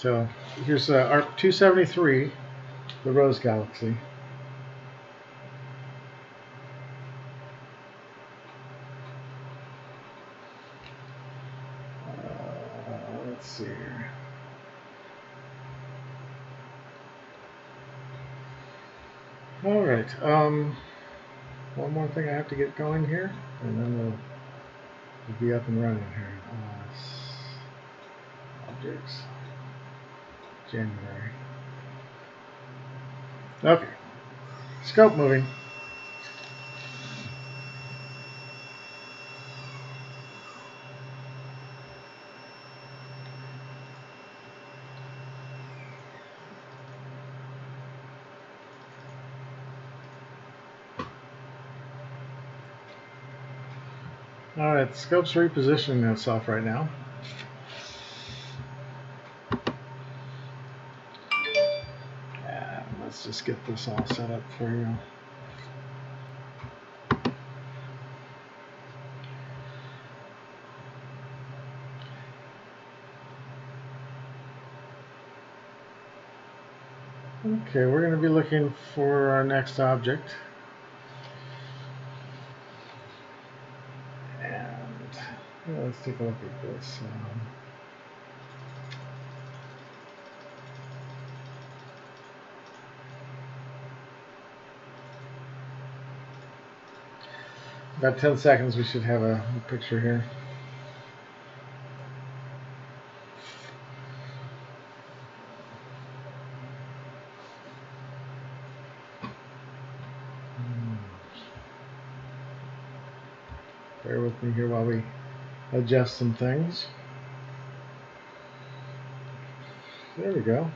So here's ARC 273, the Rose Galaxy. Let's see here. All right. One more thing I have to get going here, and then we'll be up and running here. Objects. January. Okay. Scope moving. All right, the scope's repositioning itself right now. And let's just get this all set up for you. Okay, we're going to be looking for our next object. And let's take a look at this. About 10 seconds, we should have a picture here. Bear with me here while we adjust some things. There we go.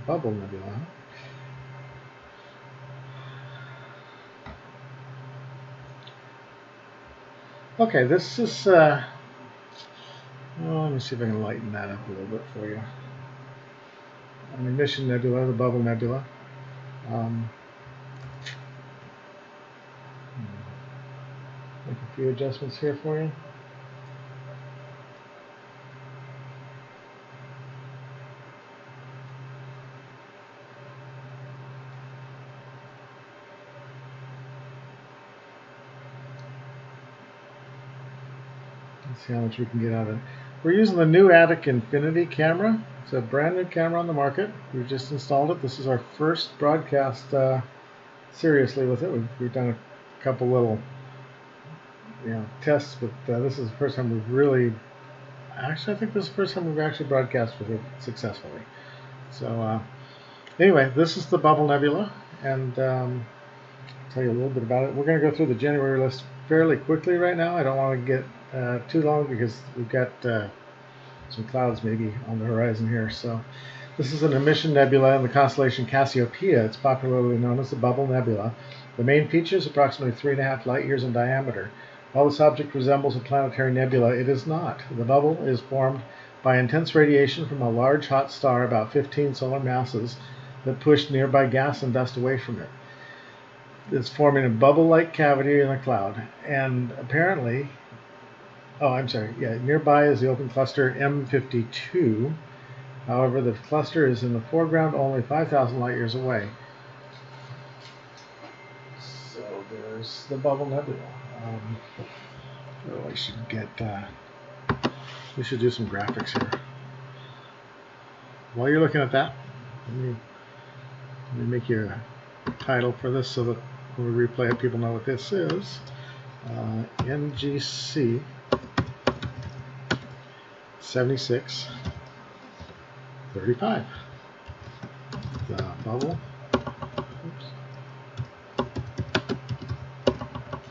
Bubble nebula. Okay, this is, well, let me see if I can lighten that up a little bit for you. An emission nebula, the bubble nebula. Make a few adjustments here for you. Let's see how much we can get out of it. We're using the new Atik Infinity camera. It's a brand new camera on the market. We've just installed it. This is our first broadcast seriously with it. We've done a couple little tests, but this is the first time we've really, actually I think this is the first time we've actually broadcast with it successfully. So anyway, this is the Bubble Nebula, and I'll tell you a little bit about it. We're going to go through the January list fairly quickly right now. I don't want to get too long because we've got some clouds maybe on the horizon here. So this is an emission nebula in the constellation Cassiopeia. It's popularly known as the Bubble Nebula. The main feature is approximately 3.5 light years in diameter. While this object resembles a planetary nebula, it is not. The bubble is formed by intense radiation from a large hot star about 15 solar masses that push nearby gas and dust away from it. It's forming a bubble-like cavity in a cloud, and apparently, nearby is the open cluster M52. However, the cluster is in the foreground only 5,000 light years away. So there's the Bubble Nebula. I should get, we should do some graphics here. While you're looking at that, let me make you a title for this so that when we replay it, people know what this is. NGC 7635. The bubble. Oops.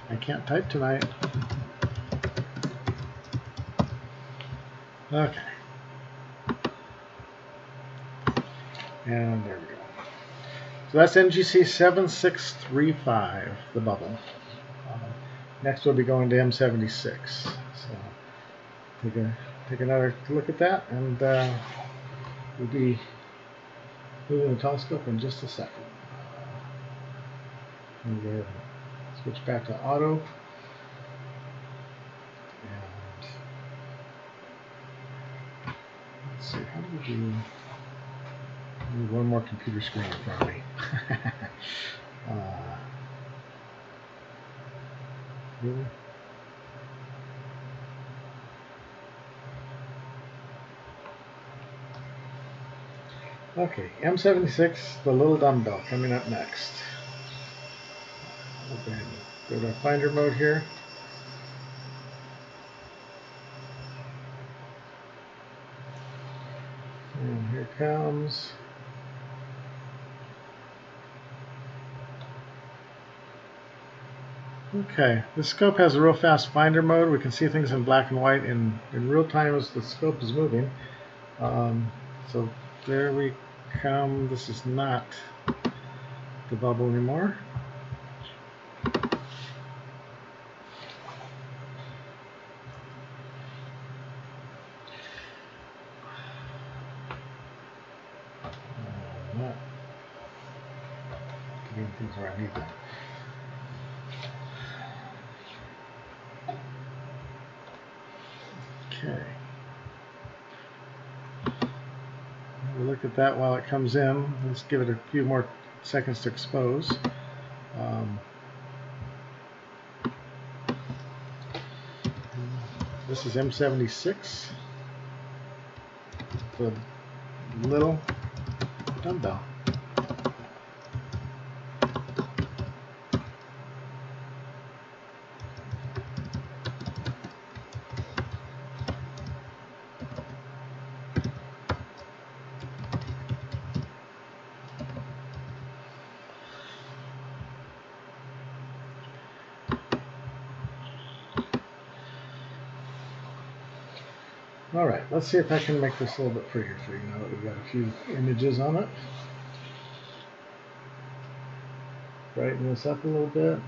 I can't type tonight. Okay. And there we go. So that's NGC 7635, the bubble. Next we'll be going to M76. So take another look at that, and we'll be moving the telescope in just a second. I'm going to go ahead and switch back to auto. And let's see, how do we do? Need one more computer screen in front of me. Really? Okay, M76, the little dumbbell, coming up next. We'll go ahead and go to Finder mode here. And here it comes. Okay, the scope has a real fast finder mode. We can see things in black and white in real time as the scope is moving. So there we come. This is not the bubble anymore. Not getting things where I need them. Okay. We'll look at that while it comes in. Let's give it a few more seconds to expose. This is M76, the little dumbbell. All right, let's see if I can make this a little bit prettier for you now that we've got a few images on it. Brighten this up a little bit.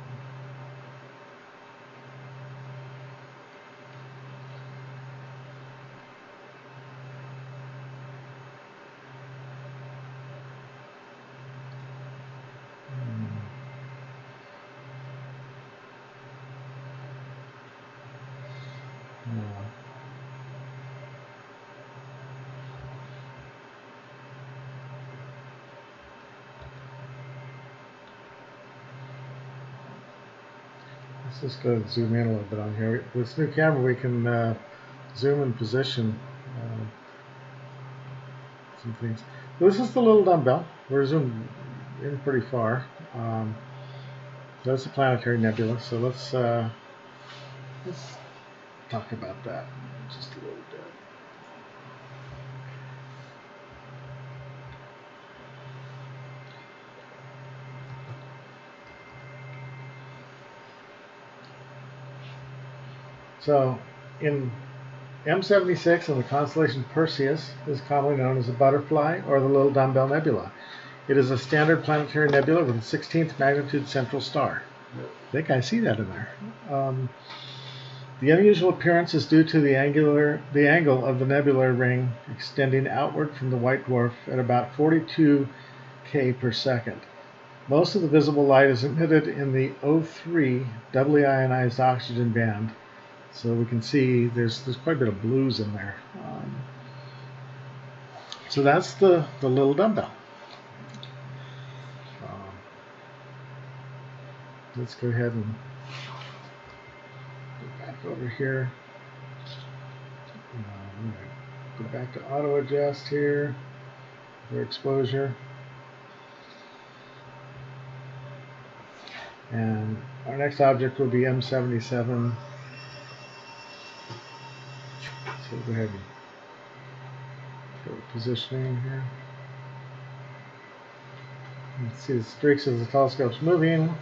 Let's just go and zoom in a little bit on here. With this new camera, we can zoom and position some things. This is the little dumbbell. We're zoomed in pretty far. That's a planetary nebula. So let's talk about that just a little bit. So in M76 in the constellation Perseus is commonly known as the butterfly or the little dumbbell nebula. It is a standard planetary nebula with a 16th magnitude central star. I think I see that in there. The unusual appearance is due to the angle of the nebular ring extending outward from the white dwarf at about 42 K per second. Most of the visible light is emitted in the O3 doubly ionized oxygen band. So we can see there's quite a bit of blues in there. So that's the little dumbbell. Let's go ahead and go back over here. I'm going to go back to auto adjust here for exposure. And our next object will be M77. So go ahead and go to positioning here. You can see the streaks as the telescope's moving.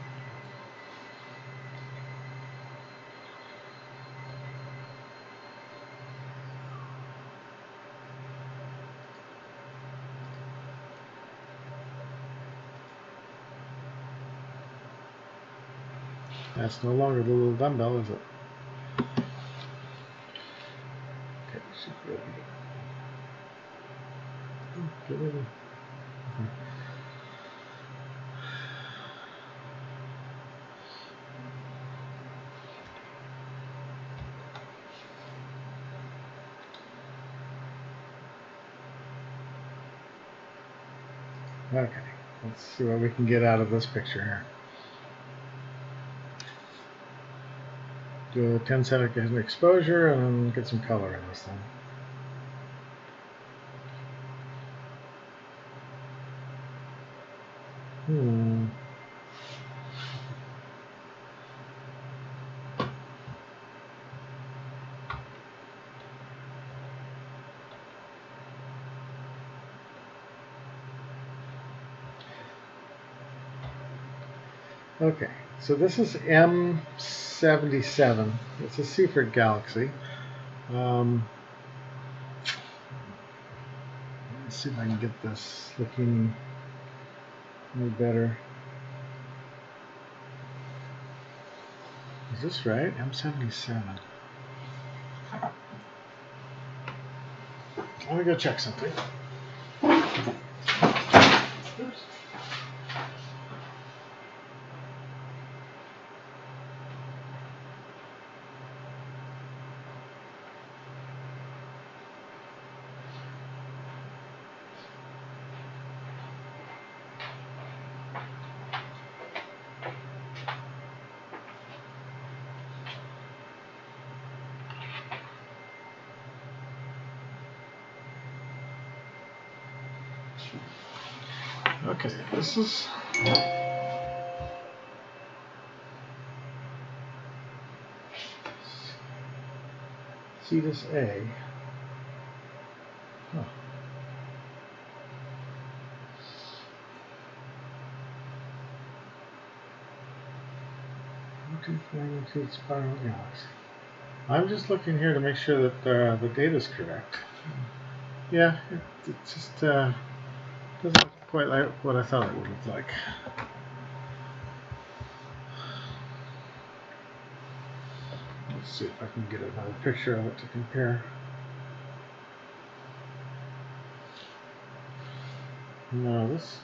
That's no longer the little dumbbell, is it? Okay, should be able to get in. Okay, let's see what we can get out of this picture here. Do a 10-second exposure and get some color in this thing. Okay, so this is M77. It's a Seyfert galaxy. Let's see if I can get this looking any better. Is this right? M77. Let me go check something. Oops. Okay, this is Cetus A. Huh. Magnitude spiral galaxy. I'm just looking here to make sure that the data is correct. Yeah, it just doesn't look quite like what I thought it would look like. Let's see if I can get another picture of it to compare. No, this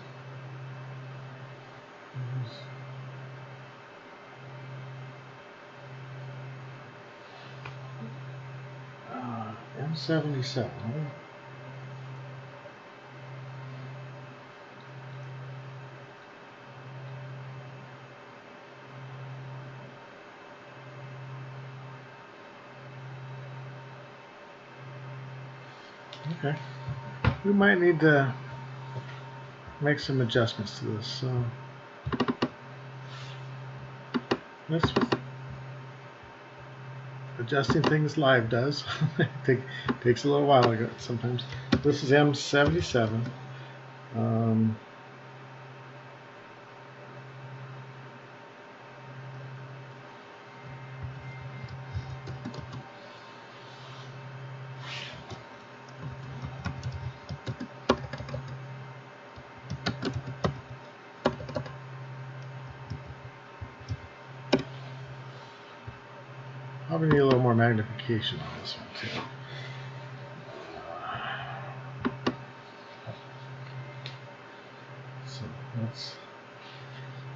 M77. Okay, we might need to make some adjustments to this. So that's adjusting things live does. Takes a little while ago sometimes. This is M77. Probably need a little more magnification on this one too. So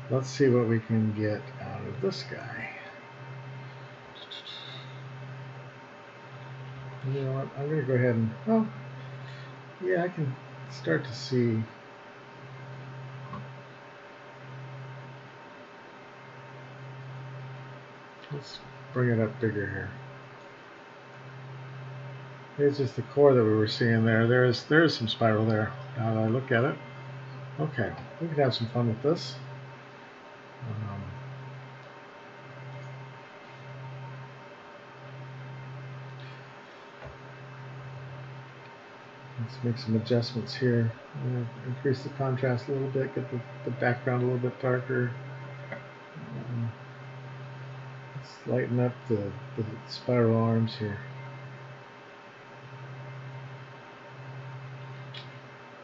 let's see what we can get out of this guy. You know what? I'm going to go ahead and, oh, yeah, I can start to see. Let's bring it up bigger here. Here's just the core that we were seeing there. There is some spiral there. Now that I look at it. Okay, we could have some fun with this. Let's make some adjustments here. Increase the contrast a little bit, get the background a little bit darker. Let's lighten up the spiral arms here.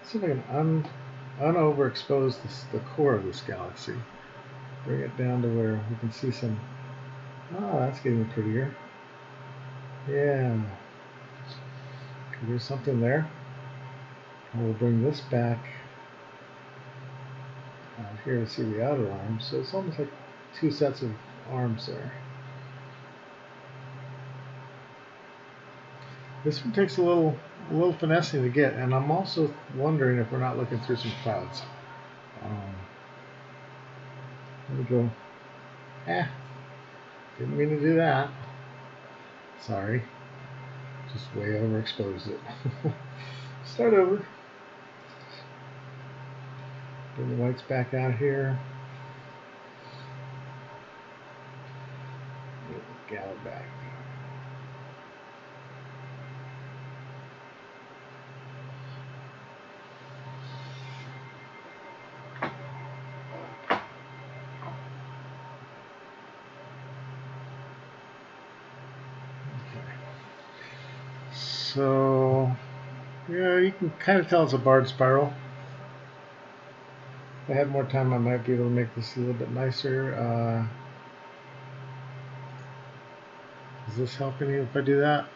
See if I can unoverexpose the core of this galaxy. Bring it down to where we can see some. Oh, that's getting prettier. Yeah. Okay, there's something there. And we'll bring this back here to see the outer arms. So it's almost like two sets of arms there. This one takes a little finessing to get, and I'm also wondering if we're not looking through some clouds. Let me go. Didn't mean to do that. Sorry. Just way overexposed it. Start over. Bring the whites back out here. Gal back. So, yeah, you can kind of tell it's a barred spiral. If I had more time, I might be able to make this a little bit nicer. Does this help any if I do that?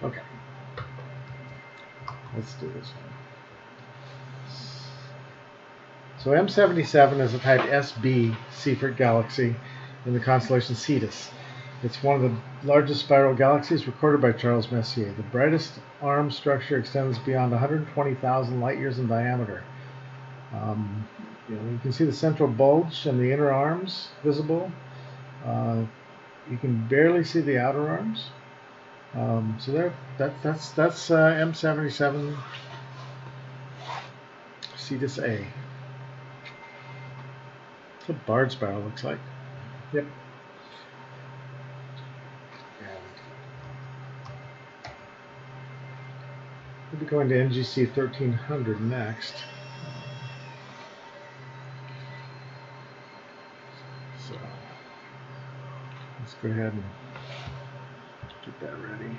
Okay. Let's do this one. So M77 is a type SB Seyfert galaxy in the constellation Cetus. It's one of the largest spiral galaxies recorded by Charles Messier. The brightest arm structure extends beyond 120,000 light years in diameter. You can see the central bulge and the inner arms visible. You can barely see the outer arms. So there, that's M77 Cetus A. That's what barred spiral looks like. Yep. We'll be going to NGC 1300 next. So let's go ahead and get that ready.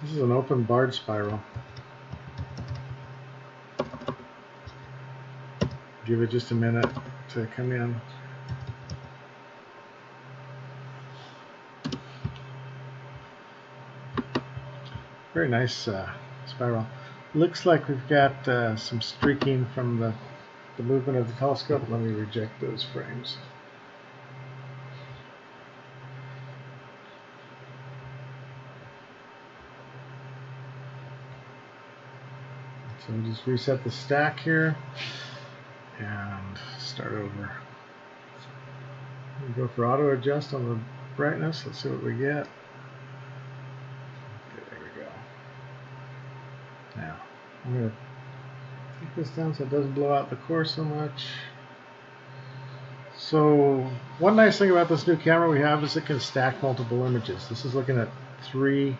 This is an open barred spiral. Give it just a minute to come in. Very nice spiral. Looks like we've got some streaking from the movement of the telescope. Let me reject those frames. So we'll just reset the stack here and start over. We go for auto adjust on the brightness. Let's see what we get. Okay, there we go. Now I'm going to take this down so it doesn't blow out the core so much. So one nice thing about this new camera we have is it can stack multiple images. This is looking at 3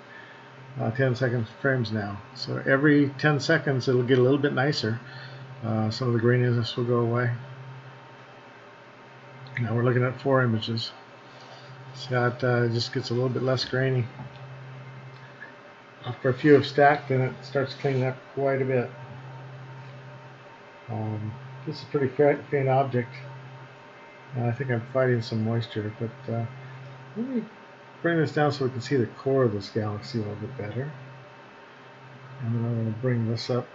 10-second frames now. So every 10 seconds it'll get a little bit nicer. Some of the graininess will go away. Now we're looking at 4 images. So it just gets a little bit less grainy. After a few have stacked, then it starts cleaning up quite a bit. This is a pretty faint object. I think I'm fighting some moisture, but let me bring this down so we can see the core of this galaxy a little bit better. And then I'm going to bring this up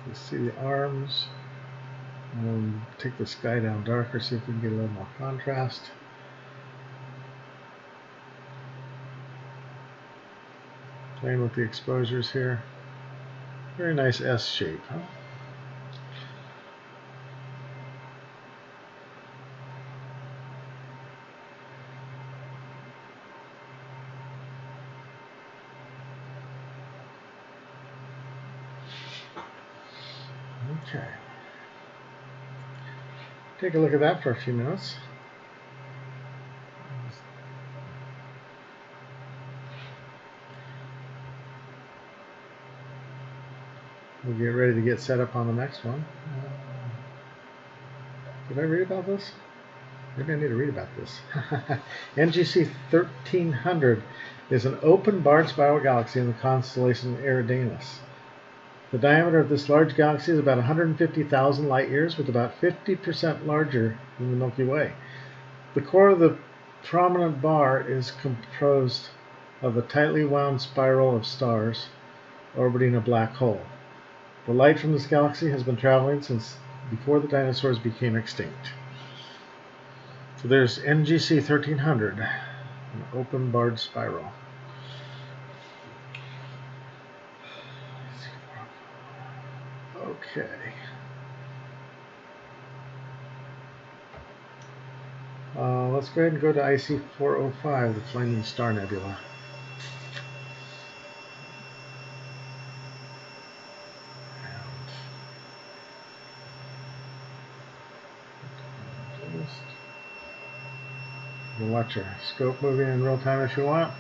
to see the arms. And take the sky down darker, see if we can get a little more contrast. Playing with the exposures here. Very nice S shape, huh? Okay. Take a look at that for a few minutes. we'll get ready to get set up on the next one. Did I read about this? Maybe I need to read about this. NGC 1300 is an open barred spiral galaxy in the constellation Eridanus. The diameter of this large galaxy is about 150,000 light years, with about 50% larger than the Milky Way. The core of the prominent bar is composed of a tightly wound spiral of stars orbiting a black hole. The light from this galaxy has been traveling since before the dinosaurs became extinct. So there's NGC 1300, an open barred spiral. Okay. Let's go ahead and go to IC 405, the Flaming Star Nebula. You can watch your scope moving in real time if you want.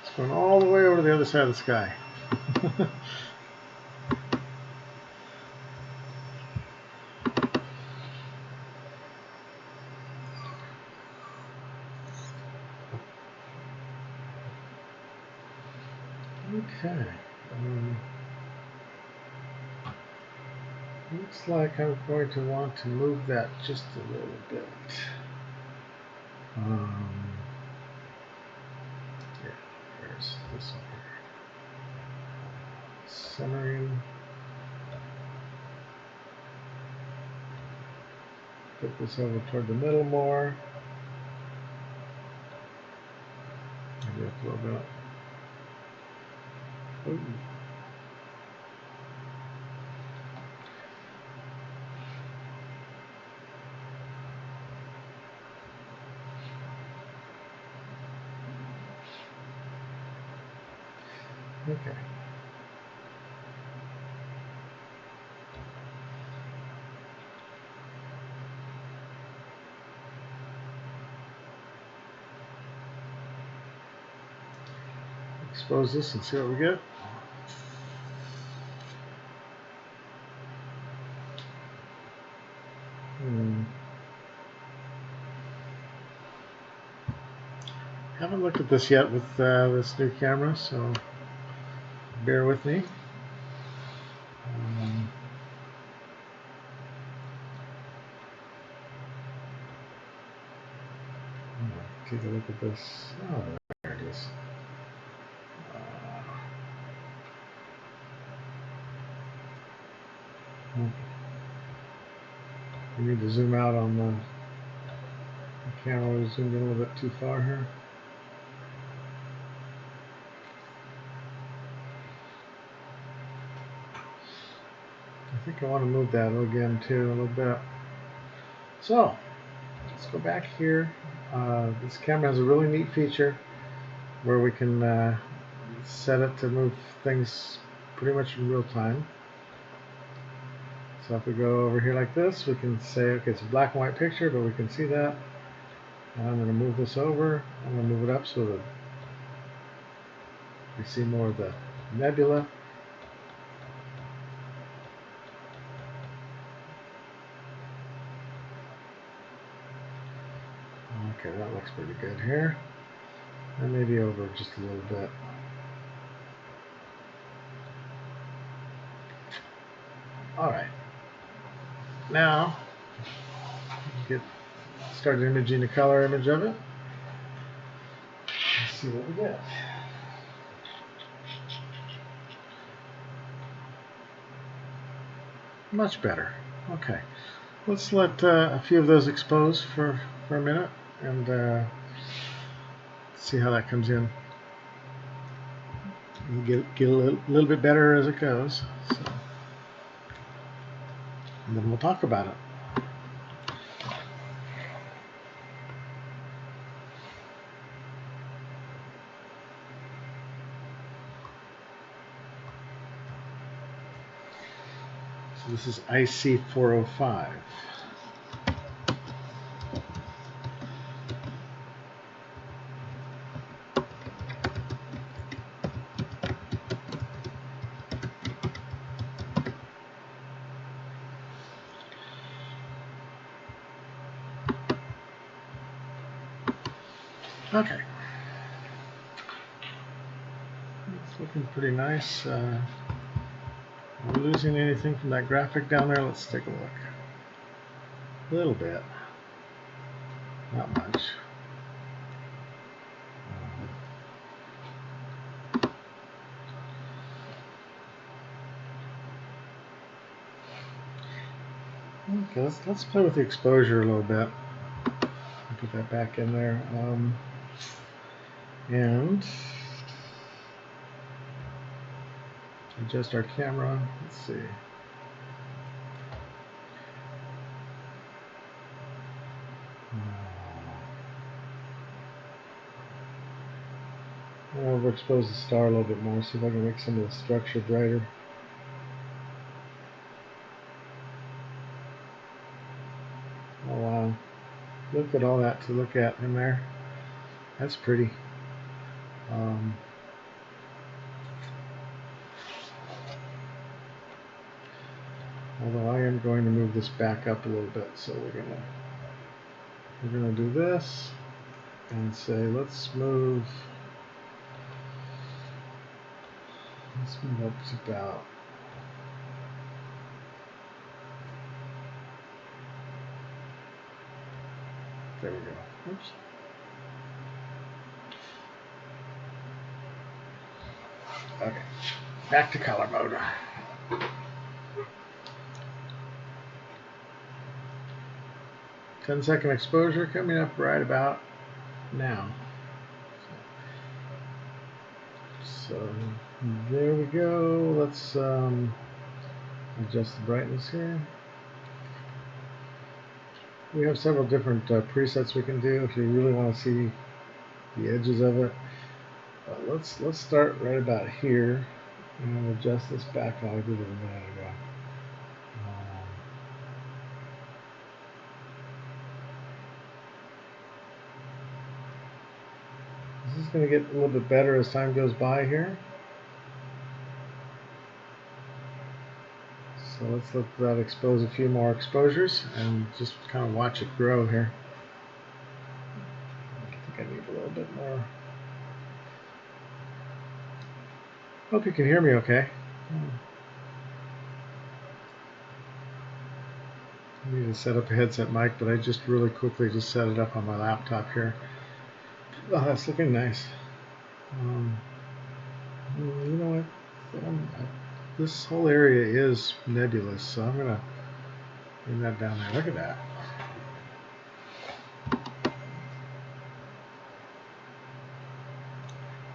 It's going all the way over to the other side of the sky. Okay. Looks like I'm going to want to move that just a little bit. Yeah, there's this one here. Centering. Put this over toward the middle more. Maybe up a little bit. Ooh. Okay. Expose this and see what we get. Haven't looked at this yet with this new camera, so bear with me. Take a look at this. Oh, there it is. We need to zoom out on the camera. We zoomed in a little bit too far here. I think I want to move that again too a little bit. So let's go back here. This camera has a really neat feature where we can set it to move things pretty much in real time. So if we go over here like this, we can say, okay, it's a black and white picture, but we can see that. And I'm going to move this over. I'm going to move it up so that we see more of the nebula. Okay, that looks pretty good here. And maybe over just a little bit. All right. Now, start imaging the color image of it. Let's see what we get. Much better. Okay. Let's let a few of those expose for a minute and see how that comes in. Get a little bit better as it goes. So. And then we'll talk about it. This is IC405. Okay. It's looking pretty nice. Are we losing anything from that graphic down there? Let's take a look. A little bit. Not much. Okay, let's play with the exposure a little bit. Put that back in there. And adjust our camera. Let's see. I'll overexpose the star a little bit more, see if I can make some of the structure brighter. Oh wow. Look at all that to look at in there. That's pretty. Although I am going to move this back up a little bit, so we're gonna do this and say let's move up to about there we go. Oops. Okay, back to color mode. 10-second exposure coming up right about now. So there we go. Let's adjust the brightness here. We have several different presets we can do if you really want to see the edges of it. Let's start right about here and adjust this back like I did a minute ago. This is going to get a little bit better as time goes by here. So let's let that expose a few more exposures and just kind of watch it grow here. I think I need a little bit more. Hope you can hear me okay. I need to set up a headset mic, but I just really quickly just set it up on my laptop here. Oh, that's looking nice. You know what? This whole area is nebulous, so I'm going to bring that down there. Look at that.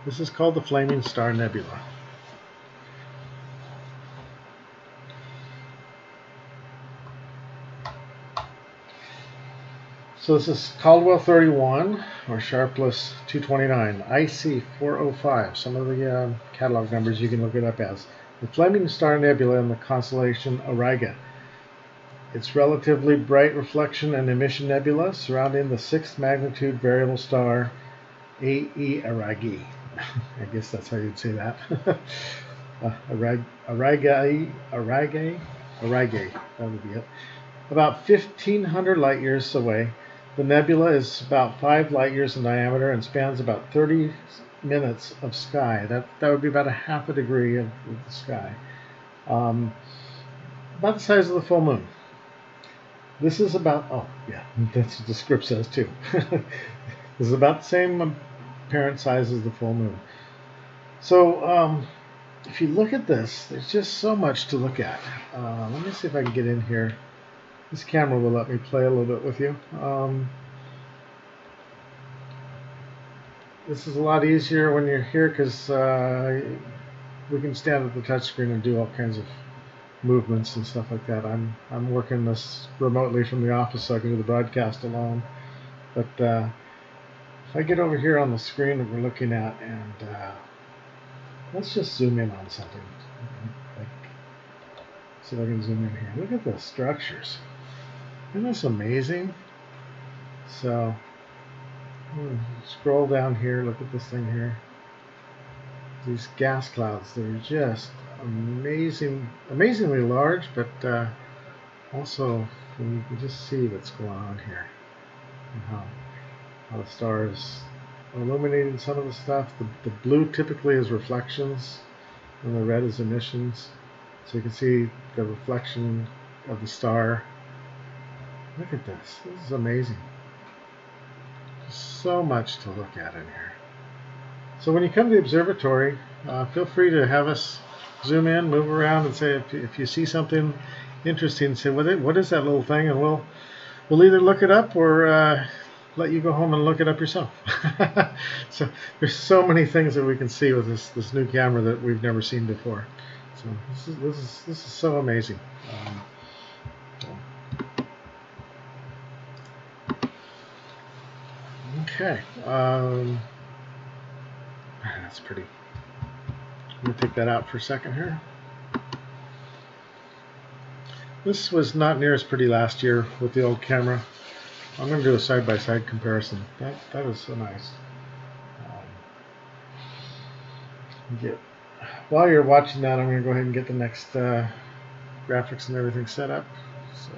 This is called the Flaming Star Nebula. So this is Caldwell 31 or Sharpless 229, IC 405. Some of the catalog numbers you can look it up as. The Flaming Star Nebula in the constellation Auriga. Its relatively bright reflection and emission nebula surrounding the 6th magnitude variable star AE Aurigae. I guess that's how you'd say that. Aurigae, that would be it. About 1,500 light years away. The nebula is about 5 light years in diameter and spans about 30 minutes of sky. That would be about a half a degree of the sky. About the size of the full moon. This is about, oh yeah, that's what the script says too. This is about the same apparent size as the full moon. So if you look at this, there's just so much to look at. Let me see if I can get in here. This camera will let me play a little bit with you. This is a lot easier when you're here because we can stand at the touchscreen and do all kinds of movements and stuff like that. I'm working this remotely from the office, so I can do the broadcast alone. But if I get over here on the screen that we're looking at, and let's just zoom in on something. Like See if I can zoom in here. Look at the structures. Isn't this amazing? So, scroll down here. Look at this thing here. These gas clouds. They're just amazingly large, but also you can just see what's going on here and how the stars are illuminating some of the stuff. The blue typically is reflections, and the red is emissions. So you can see the reflection of the star. Look at this. This is amazing. So much to look at in here. So when you come to the observatory, feel free to have us zoom in, move around, and say if you see something interesting, say what is that little thing, and we'll either look it up or let you go home and look it up yourself. So there's so many things that we can see with this new camera that we've never seen before. So this is so amazing. Okay, that's pretty. I'm gonna take that out for a second here. This was not near as pretty last year with the old camera. I'm going to do a side-by-side comparison. That is so nice. While you're watching that, I'm going to go ahead and get the next graphics and everything set up. So,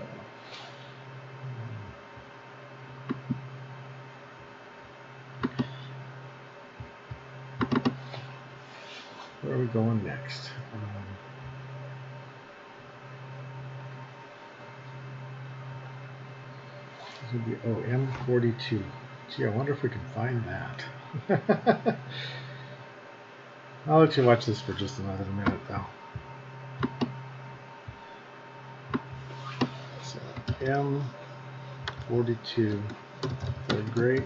where are we going next? This would be M42. Gee, I wonder if we can find that. I'll let you watch this for just another minute, though. So, M42, they're great.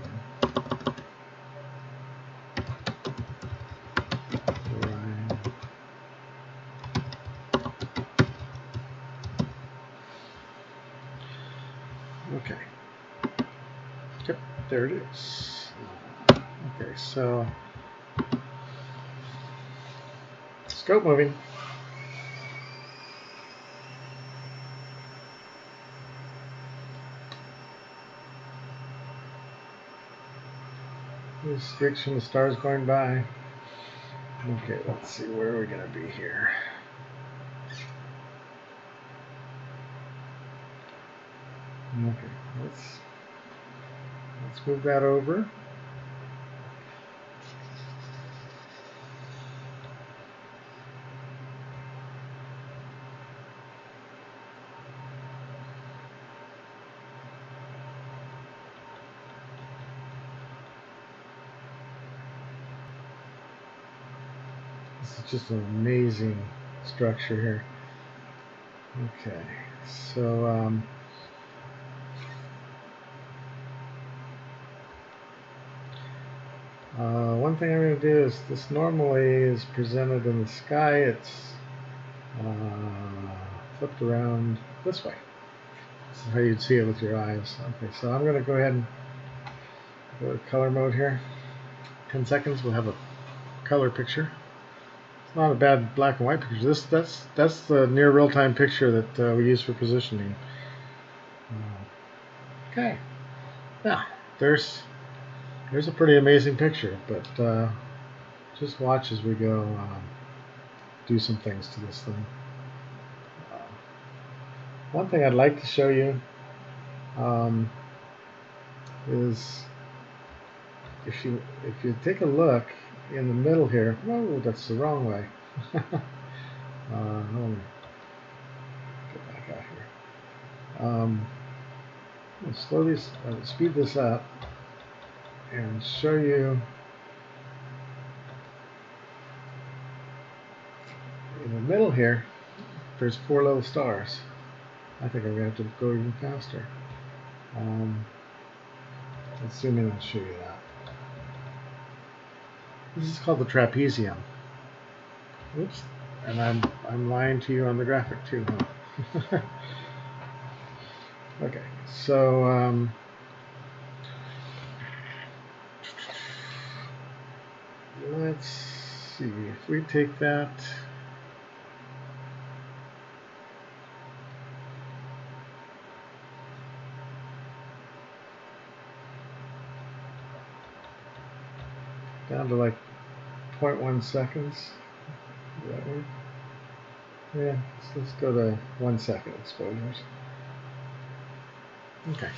Okay. Yep, there it is. Okay, so scope moving. These streaks from the stars going by. Okay, let's see, where are we going to be here? Okay, let's move that over. This is just an amazing structure here. Okay, so one thing I'm going to do is this normally is presented in the sky. It's flipped around this way. This is how you'd see it with your eyes. Okay, so I'm going to go ahead and go to color mode here. 10 seconds, we'll have a color picture. It's not a bad black and white picture. That's the near real-time picture that we use for positioning. Okay, yeah, there's a pretty amazing picture, but just watch as we go do some things to this thing. One thing I'd like to show you is if you take a look in the middle here. Whoa, that's the wrong way. Let me get back out here. I'll slowly speed this up and show you in the middle here. There's 4 little stars. I think I'm going to have to go even faster. Let's zoom in and show you that. This is called the trapezium. Oops, and I'm lying to you on the graphic too, huh? Okay, so let's see if we take that. down to like 0.1 seconds. Does that work? Yeah, let's go to 1 second exposures. Okay,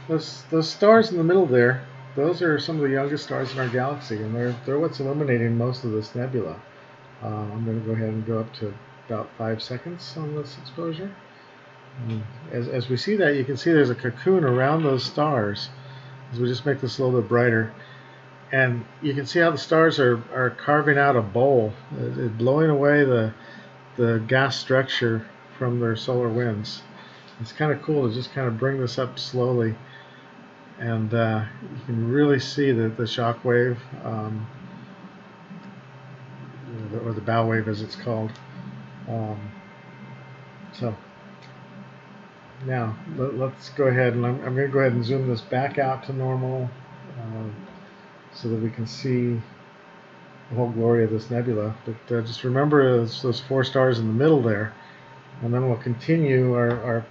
those stars in the middle there, those are some of the youngest stars in our galaxy, and they're what's illuminating most of this nebula. I'm going to go ahead and go up to about 5 seconds on this exposure. And as we see that, you can see there's a cocoon around those stars. As we just make this a little bit brighter, and you can see how the stars are carving out a bowl, blowing away the gas structure from their solar winds. It's kind of cool to just kind of bring this up slowly, and you can really see the shock wave, or the bow wave as it's called. So now let's go ahead, and I'm going to go ahead and zoom this back out to normal, so that we can see the whole glory of this nebula. But just remember those 4 stars in the middle there, and then we'll continue our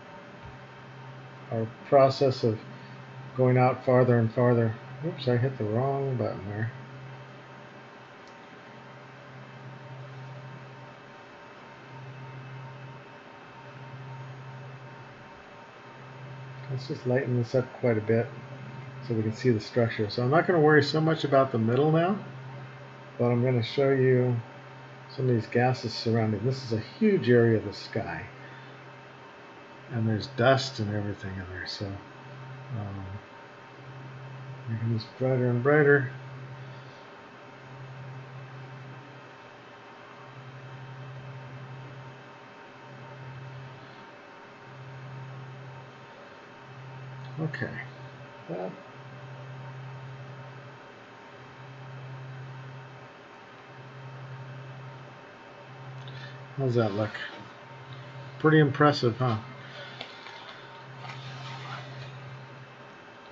process of going out farther and farther. Oops, I hit the wrong button there. Let's just lighten this up quite a bit so we can see the structure. So I'm not going to worry so much about the middle now, but I'm going to show you some of these gases surrounding. This is a huge area of the sky, and there's dust and everything in there. So making this brighter and brighter. Okay. How's that look? Pretty impressive, huh?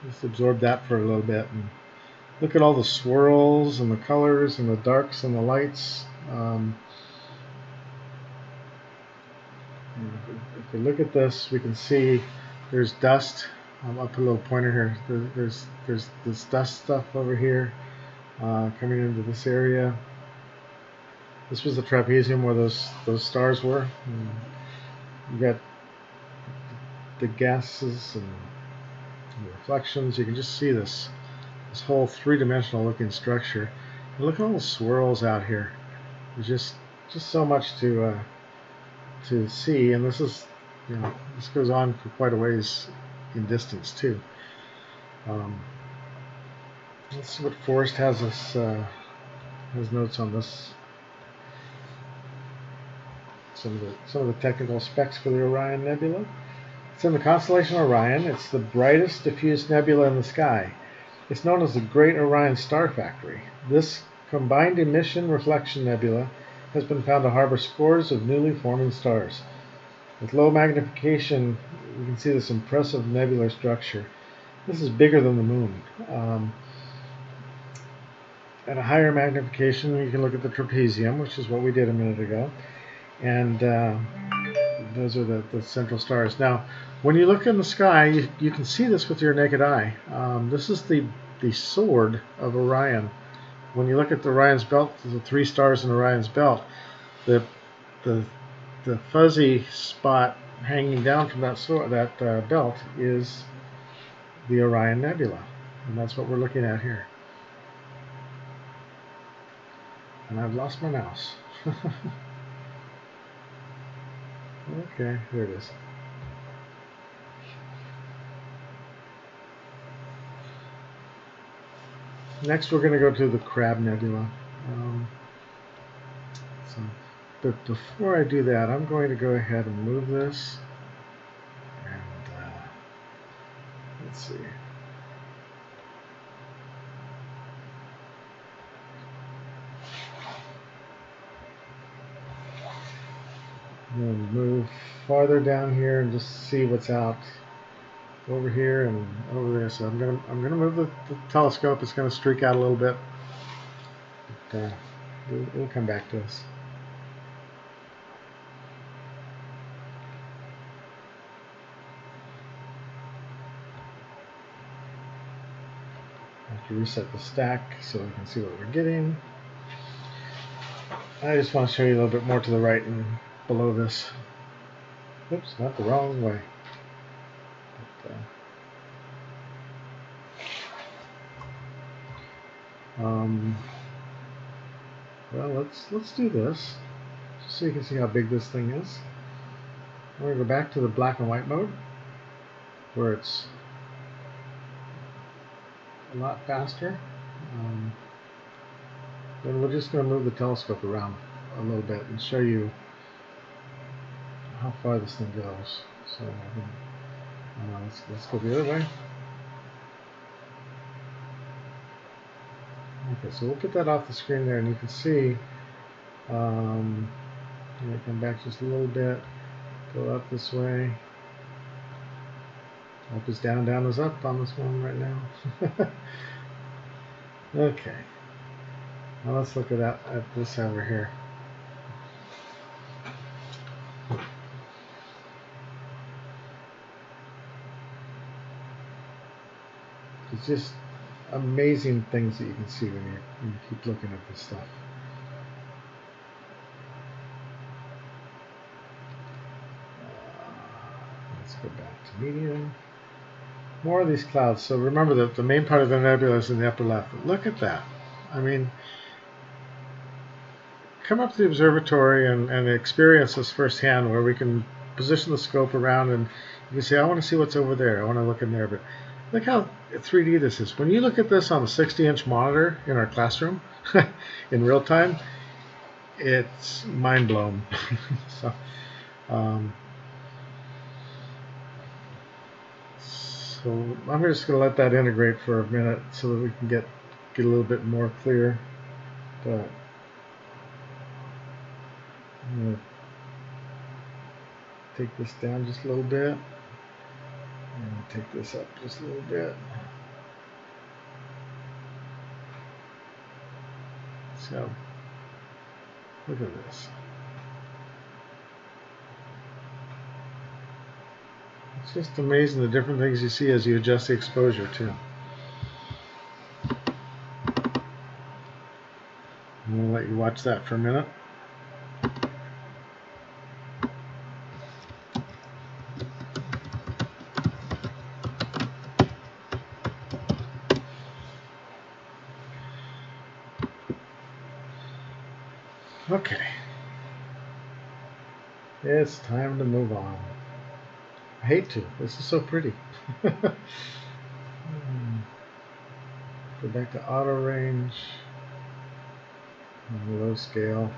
Just absorb that for a little bit and look at all the swirls and the colors and the darks and the lights. If we look at this, we can see there's dust. I'll put a little pointer here. There's this dust stuff over here coming into this area. This was the trapezium where those stars were. You got the gases and the reflections. You can just see this whole three-dimensional looking structure. And look at all the swirls out here. There's just so much to see, and this is, this goes on for quite a ways in distance too. Let's see what Forrest has notes on this. Some of the technical specs for the Orion Nebula. It's in the constellation Orion. It's the brightest diffuse nebula in the sky. It's known as the Great Orion Star Factory. This combined emission reflection nebula has been found to harbor scores of newly forming stars. With low magnification, you can see this impressive nebular structure. This is bigger than the moon. At a higher magnification, you can look at the trapezium, which is what we did a minute ago. And those are the central stars. Now, when you look in the sky, you can see this with your naked eye. This is the sword of Orion. When you look at the Orion's belt, the 3 stars in Orion's belt, the fuzzy spot hanging down from that belt is the Orion Nebula, and that's what we're looking at here. And I've lost my mouse. Okay, there it is. Next, we're going to go to the Crab Nebula. But before I do that, I'm going to go ahead and move this. And let's see. I'm going to move farther down here and just see what's out over here and over there. So I'm gonna move the telescope. It's going to streak out a little bit, but it'll come back to us. to reset the stack so we can see what we're getting. I just want to show you a little bit more to the right and below this. Oops, not the wrong way. But, well, let's do this just so you can see how big this thing is. We're going to go back to the black and white mode where it's a lot faster. Then we're just going to move the telescope around a little bit and show you how far this thing goes. So let's go the other way. Okay, so we'll put that off the screen there, and you can see. Come back just a little bit. Go up this way. Up is down, down is up on this one right now. Okay. Now let's look at this over here. It's just amazing things that you can see when you keep looking at this stuff. Let's go back to medium. More of these clouds. So remember that the main part of the nebula is in the upper left. Look at that. I mean, come up to the observatory and experience this firsthand, where we can position the scope around and you can say, I want to see what's over there. I want to look in there. But look how 3D this is. When you look at this on a 60-inch monitor in our classroom in real time, it's mind blown. So I'm just going to let that integrate for a minute so that we can get a little bit more clear. But I'm going to take this down just a little bit and take this up just a little bit. So look at this. It's just amazing the different things you see as you adjust the exposure too. I'm going to let you watch that for a minute. Okay. It's time to move on. I hate to. This is so pretty. Go back to auto range. Low scale.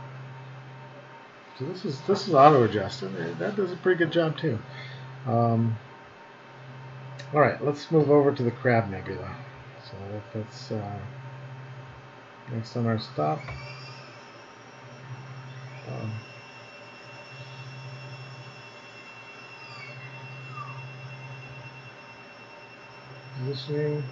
So this is auto adjusted. That does a pretty good job too. All right, let's move over to the Crab Nebula. So that's next on our stop. Positioning.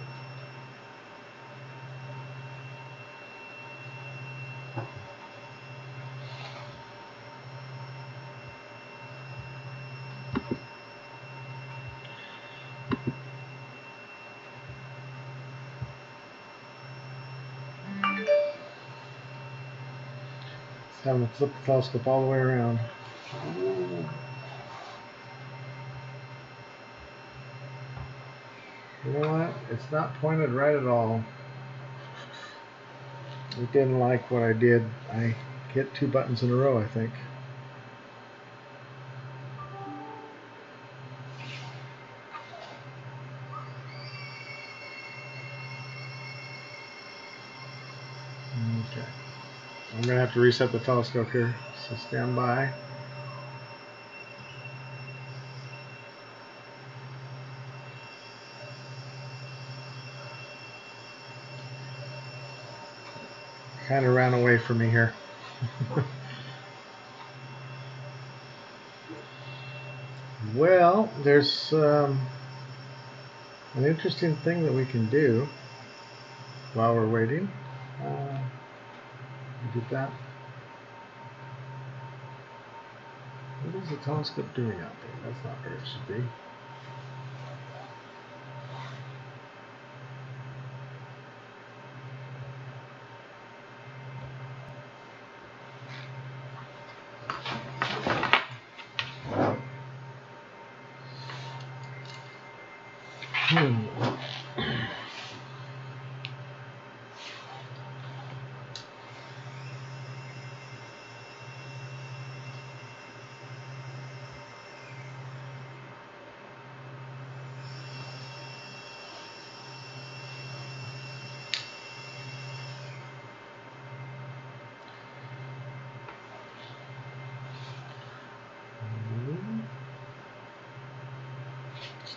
Having to flip the telescope all the way around. You know what? It's not pointed right at all. It didn't like what I did. I hit 2 buttons in a row, I think. Okay. I'm going to have to reset the telescope here, so stand by. Kind of ran away from me here. Well, there's an interesting thing that we can do while we're waiting. We did that. What is the telescope doing out there? That's not where it should be.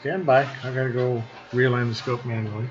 Stand by. I gotta go realign the scope manually.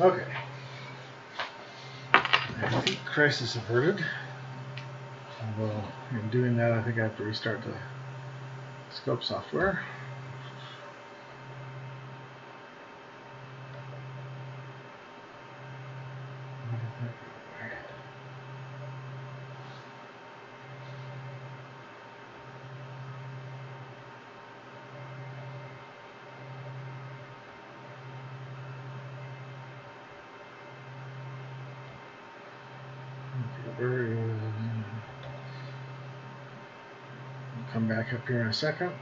Okay. I think crisis averted. Although in doing that, I think I have to restart the scope software. Come back up here in a second.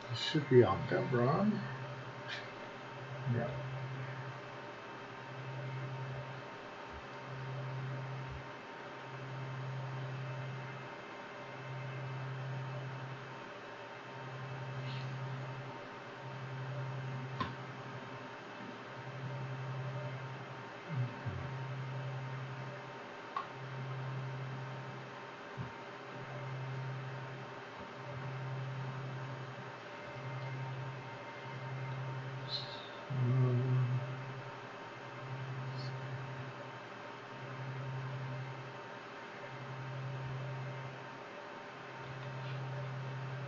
This should be Aldebaran. Yeah.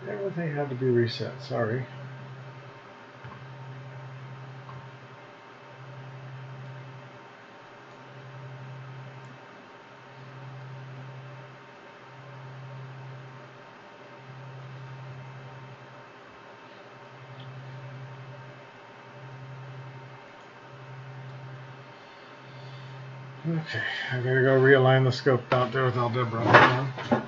Everything had to be reset, sorry. Okay, I gotta go realign the scope out there with Aldebaran.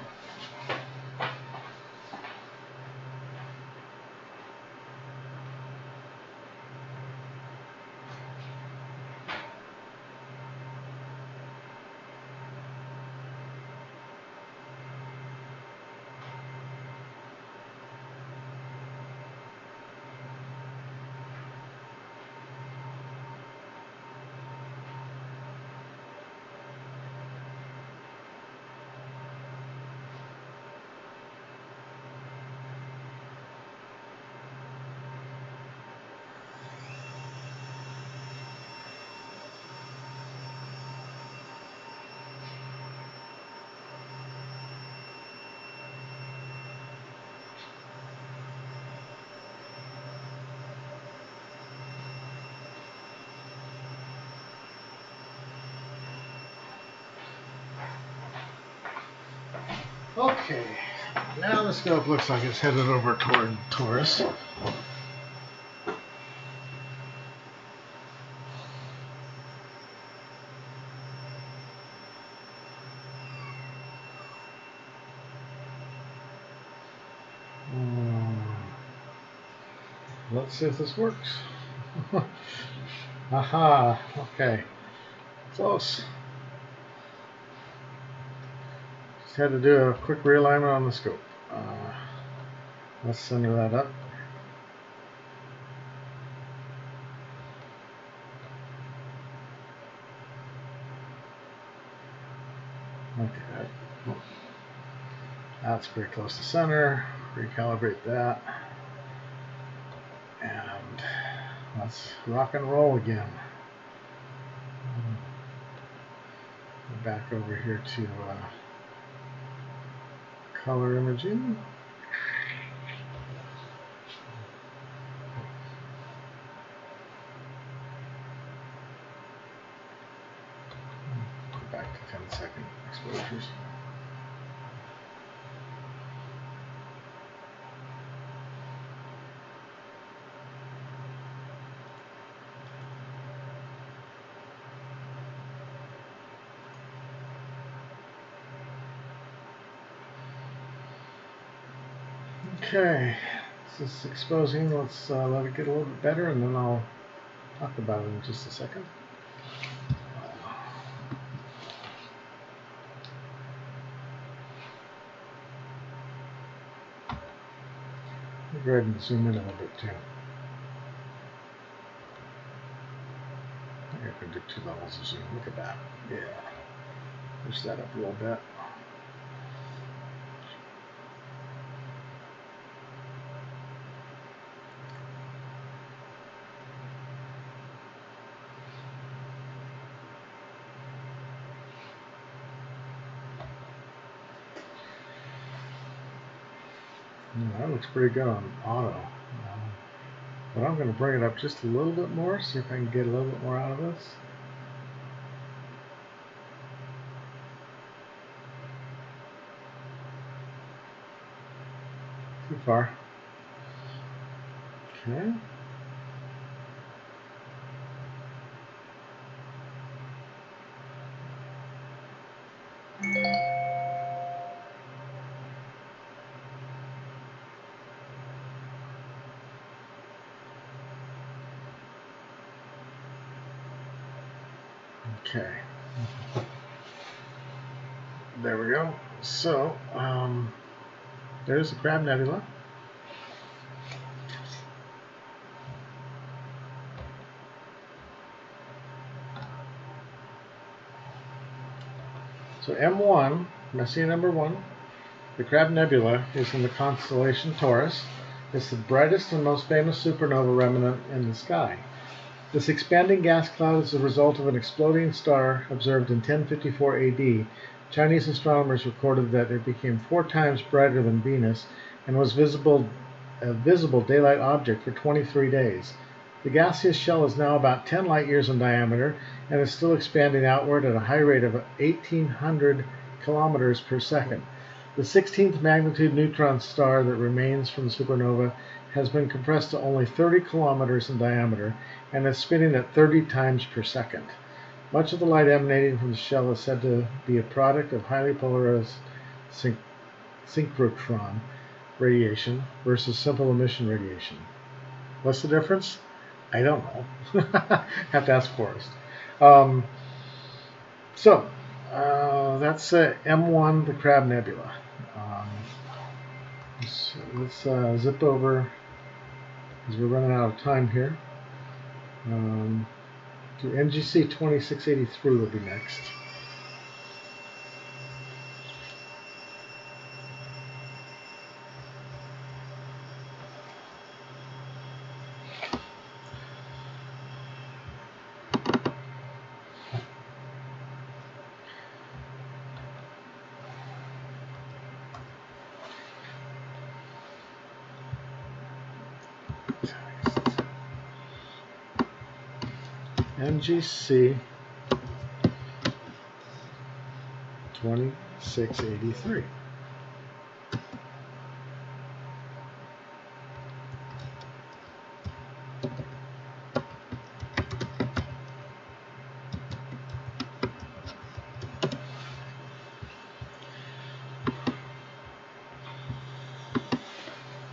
Okay, now the scope looks like it's headed over toward Taurus. Let's see if this works. Aha, okay, close. Just had to do a quick realignment on the scope. Let's center that up. Okay, that's pretty close to center. Recalibrate that. And let's rock and roll again. Back over here to color imaging. Go back to 10-second exposures. Okay, this is exposing. Let's let it get a little bit better, and then I'll talk about it in just a second. Go ahead and zoom in a little bit too. I can do 2 levels of zoom. Look at that. Yeah. Push that up a little bit. That looks pretty good on auto. But I'm going to bring it up just a little bit more, see if I can get a little bit more out of this. Too far. Okay. Okay. There we go. So, there's the Crab Nebula. So M1, Messier number 1, the Crab Nebula is in the constellation Taurus. It's the brightest and most famous supernova remnant in the sky. This expanding gas cloud is the result of an exploding star observed in 1054 AD. Chinese astronomers recorded that it became 4 times brighter than Venus and was a visible daylight object for 23 days. The gaseous shell is now about 10 light years in diameter and is still expanding outward at a high rate of 1,800 kilometers per second. The 16th magnitude neutron star that remains from the supernova has been compressed to only 30 kilometers in diameter and is spinning at 30 times per second. Much of the light emanating from the shell is said to be a product of highly polarized synchrotron radiation versus simple emission radiation. What's the difference? I don't know. Have to ask Forrest. That's M1, the Crab Nebula. Let's zip over, because we're running out of time here. To NGC 2683 will be next. NGC 2683.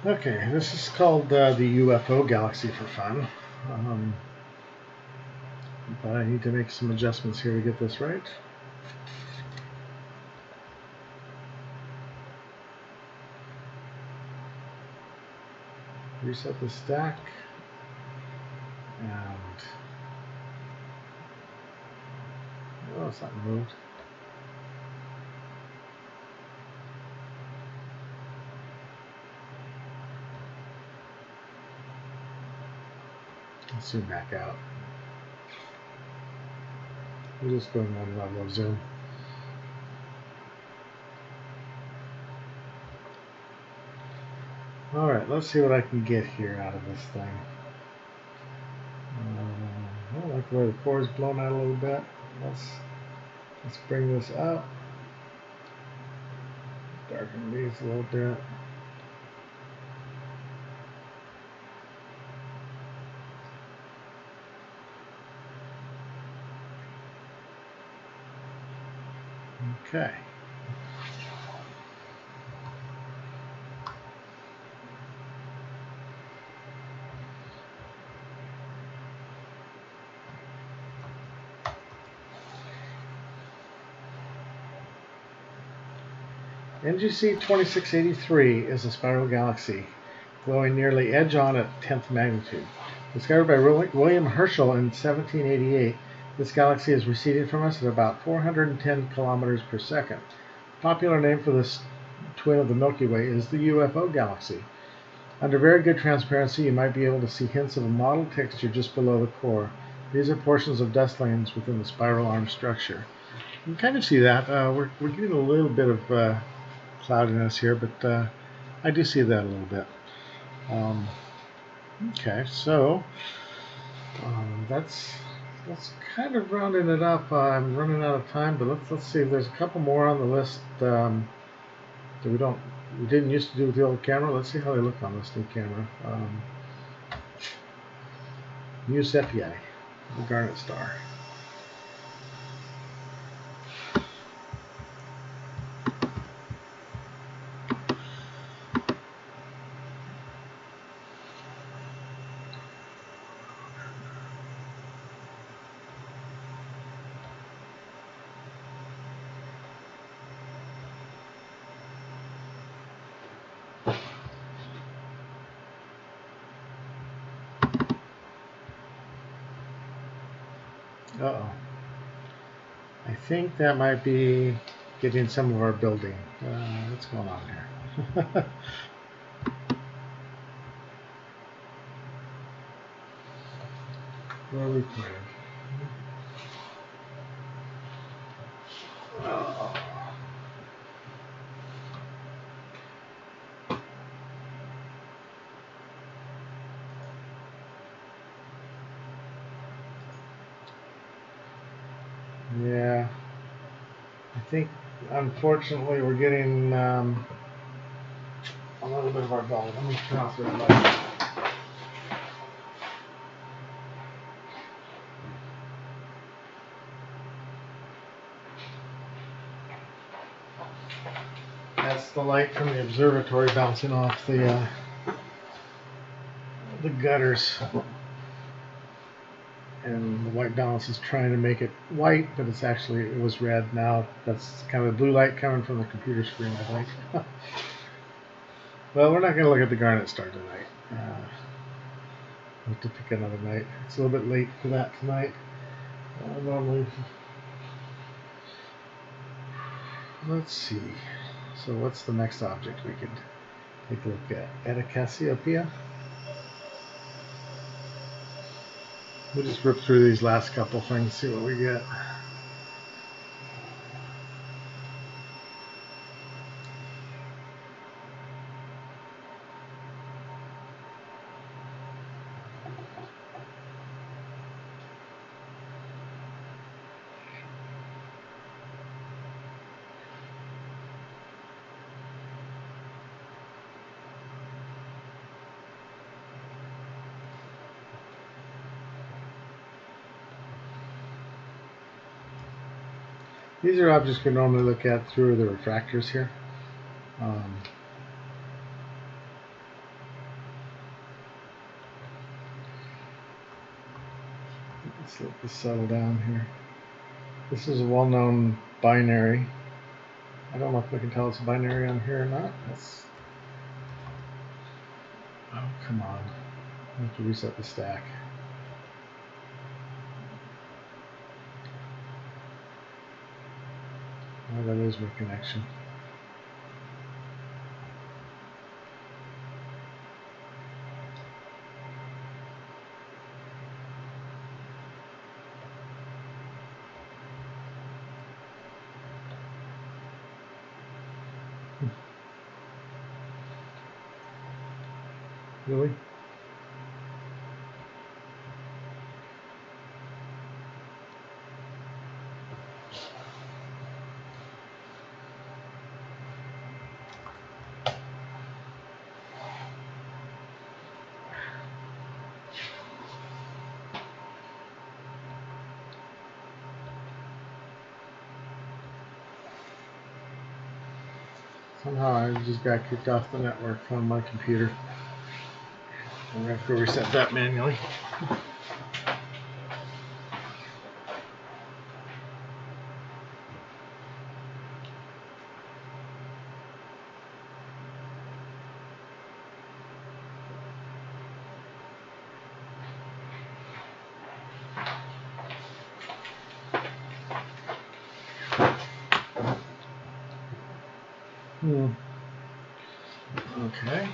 Okay, this is called the UFO galaxy for fun. But I need to make some adjustments here to get this right. Reset the stack. And oh, it's not moved. Let's zoom back out. We're just going one level of zoom. Alright, let's see what I can get here out of this thing. I don't like the way the core is blown out a little bit. Let's bring this up. Darken these a little bit. Okay. NGC 2683 is a spiral galaxy, glowing nearly edge-on at 10th magnitude. Discovered by William Herschel in 1788, this galaxy is receding from us at about 410 kilometers per second. The popular name for this twin of the Milky Way is the UFO galaxy. Under very good transparency, you might be able to see hints of a mottled texture just below the core. These are portions of dust lanes within the spiral arm structure. You can kind of see that. We're getting a little bit of cloudiness here, but I do see that a little bit. Okay, so that's kind of rounding it up. I'm running out of time, but let's see if there's a couple more on the list that we didn't used to do with the old camera. Let's see how they look on this new camera. Mu Cephei, the garnet star. Uh-oh. I think that might be getting some of our building. What's going on here? Where are we playing? Oh. Yeah. I think, unfortunately, we're getting a little bit of our ball. Let me turn off the light. That's the light from the observatory bouncing off the gutters. And the white balance is trying to make it white, but it was red. Now that's kind of the blue light coming from the computer screen, I think. Well, we're not going to look at the garnet star tonight. We'll have to pick another night. It's a little bit late for that tonight. Normally, let's see. So what's the next object we could take a look at? Eta Cassiopeia. We'll just rip through these last couple things, see what we get. These are objects we normally look at through the refractors here. Let's let this settle down here. This is a well-known binary. I don't know if we can tell it's a binary on here or not. Oh, come on. I have to reset the stack. Oh, that is my connection. Really? Somehow I just got kicked off the network on my computer. I'm going to have to go reset that manually. Okay.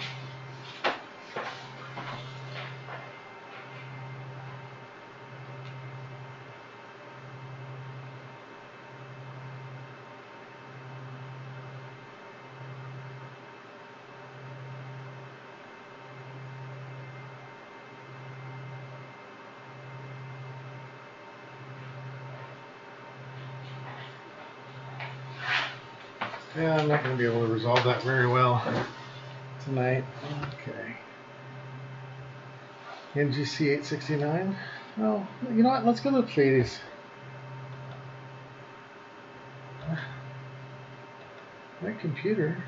Yeah, I'm not going to be able to resolve that very well tonight. Okay. NGC 869. Well, you know what? Let's go to the Pleiades. My computer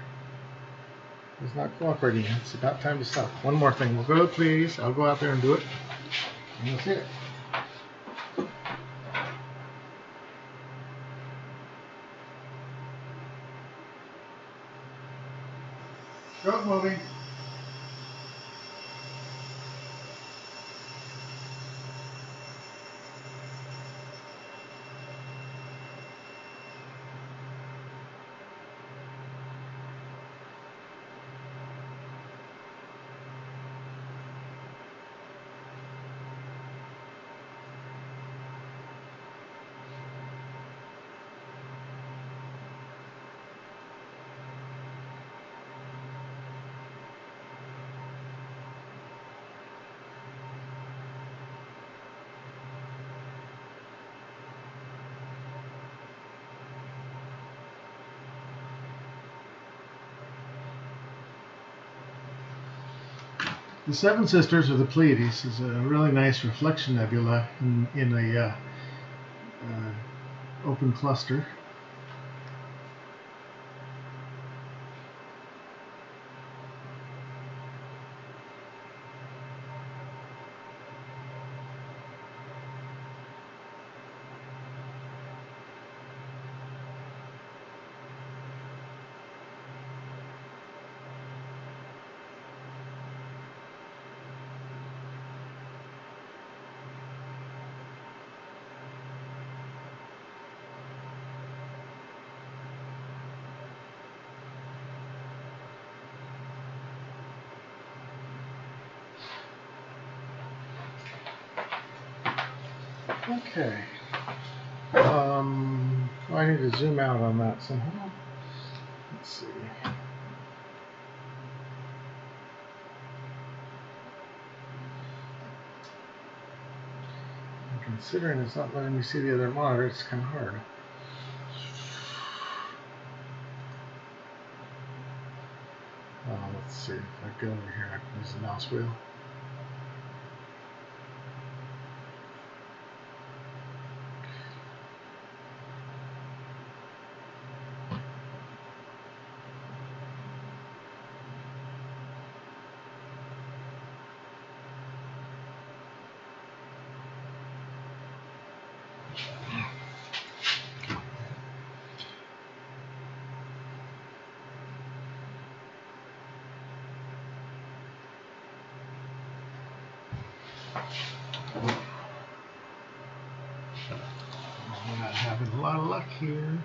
is not cooperating. It's about time to stop. One more thing. We'll go to the Pleiades. I'll go out there and do it. And you'll see it. Go moving. The Seven Sisters of the Pleiades is a really nice reflection nebula in a open cluster. Okay. I need to zoom out on that somehow. Let's see. And considering it's not letting me see the other monitor, it's kind of hard. Let's see. If I go over here, I can use the mouse wheel. We're not having a lot of luck here.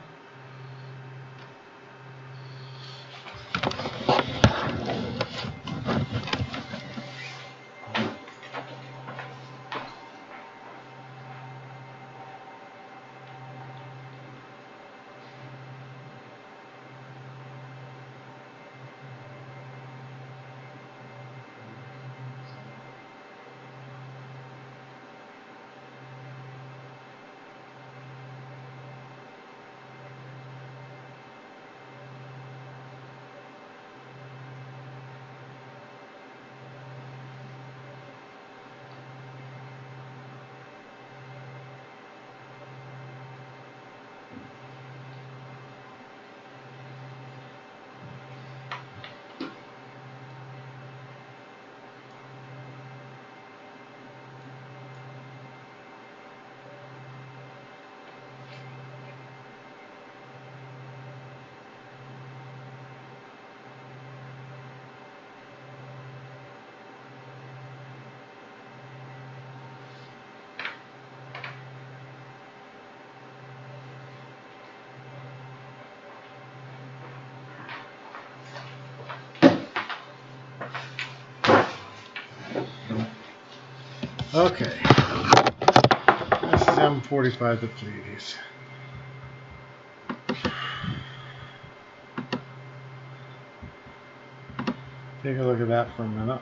Okay, this is M45, the Pleiades. Take a look at that for a minute.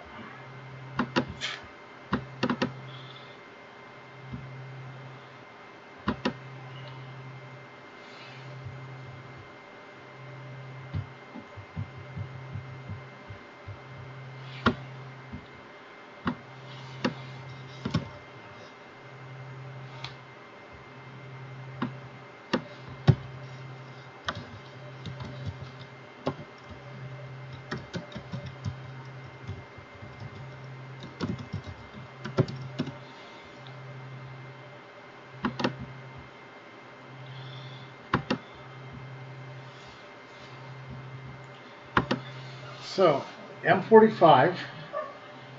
So, M45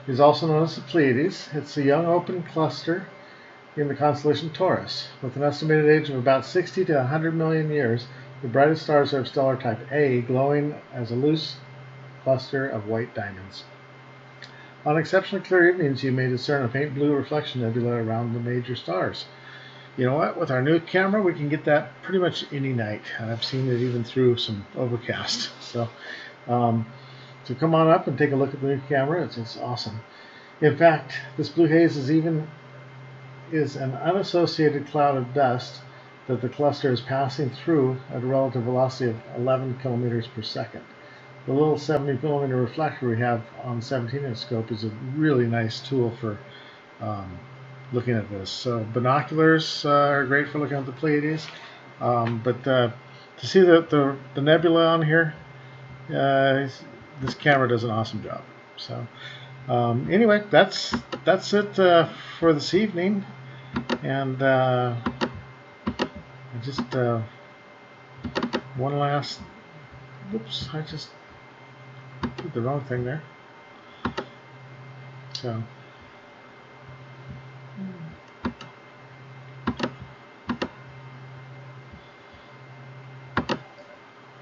is also known as the Pleiades. It's a young open cluster in the constellation Taurus. With an estimated age of about 60 to 100 million years, the brightest stars are of stellar type A, glowing as a loose cluster of white diamonds. On exceptionally clear evenings, you may discern a faint blue reflection nebula around the major stars. You know what? With our new camera, we can get that pretty much any night. And I've seen it even through some overcast. So come on up and take a look at the new camera. It's awesome. In fact, this blue haze is an unassociated cloud of dust that the cluster is passing through at a relative velocity of 11 kilometers per second. The little 70 millimeter reflector we have on the 17-inch scope is a really nice tool for looking at this. So binoculars are great for looking at the Pleiades, but to see the nebula on here, this camera does an awesome job. So anyway, that's it for this evening, and I just one last. Whoops! I just did the wrong thing there.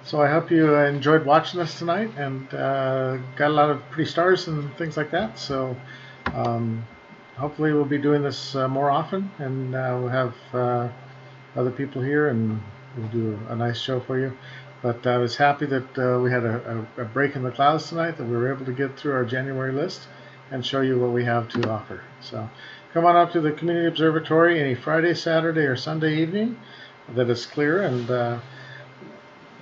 So I hope you enjoyed watching this tonight and got a lot of pretty stars and things like that. So hopefully we'll be doing this more often, and we'll have other people here and we'll do a nice show for you. But I was happy that we had a break in the clouds tonight, that we were able to get through our January list and show you what we have to offer. So come on up to the Community Observatory any Friday, Saturday, or Sunday evening that is clear, and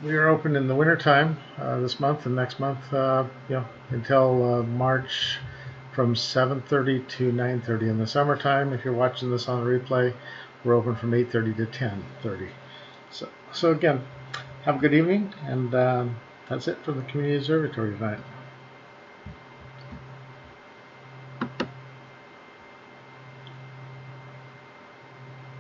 we are open in the wintertime this month and next month, until March from 7:30 to 9:30. In the summertime, if you're watching this on the replay, we're open from 8:30 to 10:30. So again, have a good evening, and that's it for the Community Observatory tonight.